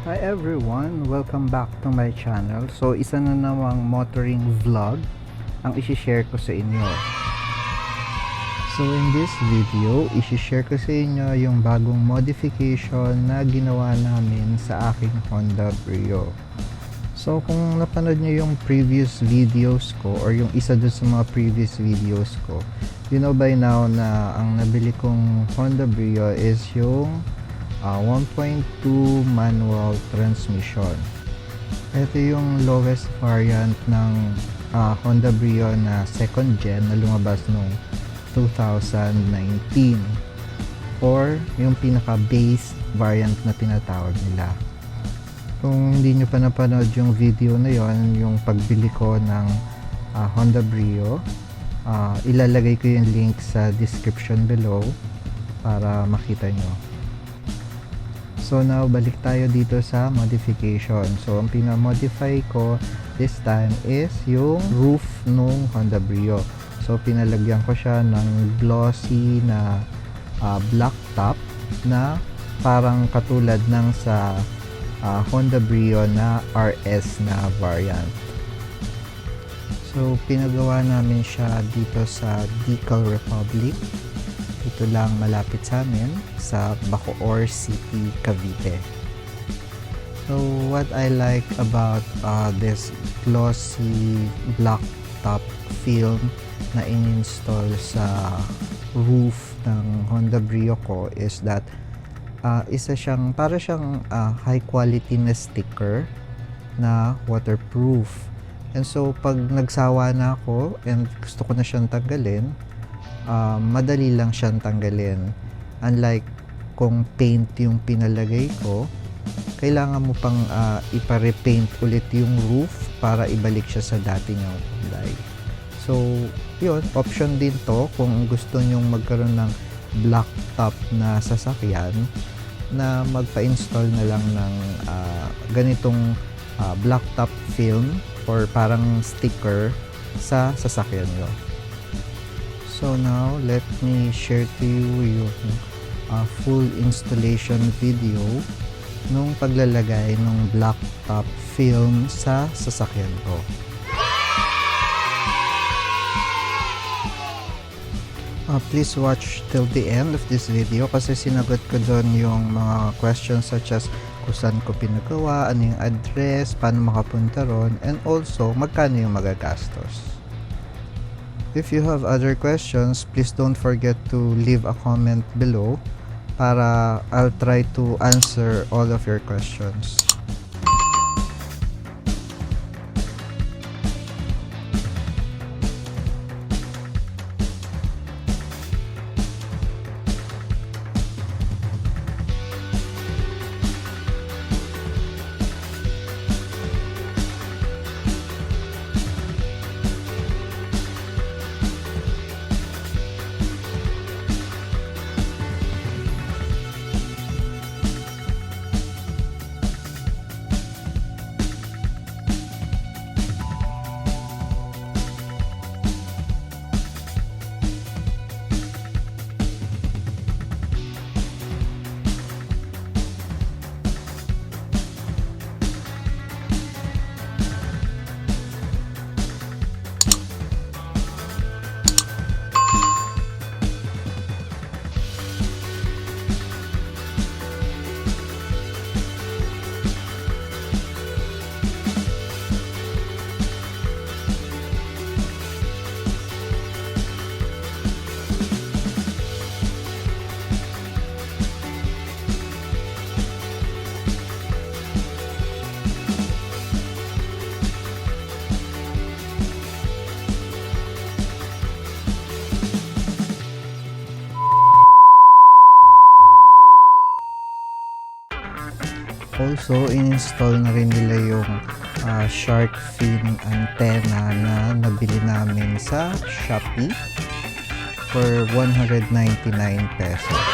Hi everyone! Welcome back to my channel. So, isa na namang motoring vlog ang isi-share ko sa inyo. So, in this video, isi-share ko sa inyo yung bagong modification na ginawa namin sa aking Honda Brio. So, kung napanood nyo yung previous videos ko or yung isa dun sa mga previous videos ko, you know by now na ang nabili kong Honda Brio is yung 1.2 manual transmission. Ito yung lowest variant ng Honda Brio na second gen na lumabas noong 2019, or yung pinaka base variant na tinatawag nila. Kung hindi nyo pa napanood yung video na yon, yung pagbili ko ng Honda Brio, ilalagay ko yung link sa description below para makita nyo. So now, balik tayo dito sa modification. So, ang pinamodify ko this time is yung roof nung Honda Brio. So, pinalagyan ko siya ng glossy na black top na parang katulad ng sa Honda Brio na RS na variant. So, pinagawa namin siya dito sa Decal Republic. Ito lang malapit sa amin sa Bacoor City, Cavite. So what I like about this glossy black top film na in-install sa roof ng Honda Brio ko is that para siyang high quality na sticker na waterproof. And so pag nagsawa na ako and gusto ko na siyang tanggalin, madali lang siyang tanggalin. Unlike kung paint yung pinalagay ko, kailangan mo pang ipa-repaint ulit yung roof para ibalik siya sa dati niyang kulay. So, yun, option din to kung gusto nyong magkaroon ng black top na sasakyan, na magpa-install na lang ng ganitong black top film or parang sticker sa sasakyan nyo. So now, let me share to you yung full installation video nung paglalagay ng black top film sa sasakyan ko. Please watch till the end of this video kasi sinagot ko doon yung mga questions such as kung saan ko pinagawa, ano yung address, paano makapunta ron, and also magkano yung magagastos. If you have other questions, please don't forget to leave a comment below para I'll try to answer all of your questions. So, in-install na rin nila yung shark fin antenna na nabili namin sa Shopee for 199 pesos.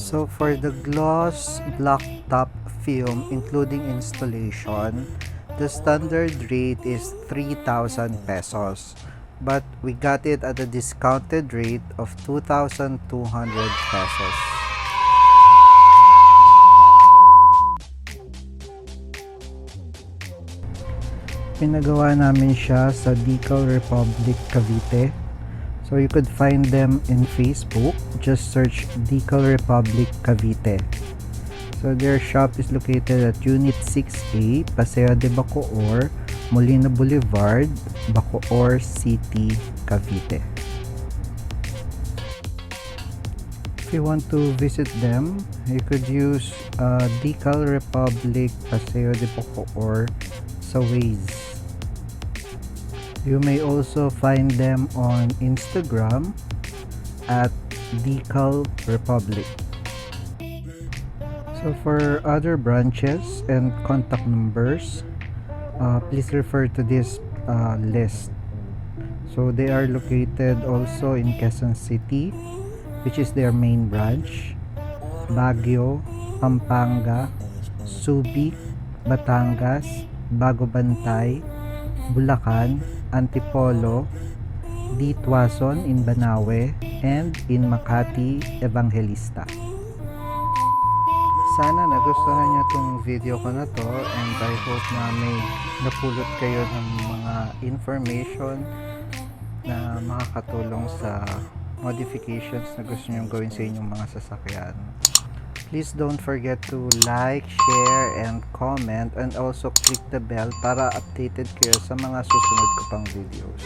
So for the gloss black top film including installation, the standard rate is 3,000 pesos. But we got it at a discounted rate of 2,200 pesos. Pinagawa namin siya sa Decal Republic Cavite. So you could find them in Facebook. Just search Decal Republic Cavite. So their shop is located at Unit 6A, Paseo de Bacoor, Molina Boulevard, Bacoor City, Cavite. If you want to visit them, you could use Decal Republic Paseo de Bacoor sa Waze. You may also find them on Instagram at Decal Republic. So for other branches and contact numbers, please refer to this list. So they are located also in Quezon City, which is their main branch, Baguio, Pampanga, Subic, Batangas, Bagobantay, Bulacan, Antipolo, Ditwason in Banawe, and in Makati, Evangelista. Sana nagustuhan niyo itong video ko na to, and I hope na may napulot kayo ng mga information na makakatulong sa modifications na gusto niyo gawin sa inyong mga sasakyan. Please don't forget to like, share, and comment, and also click the bell para updated kayo sa mga susunod ko pang videos.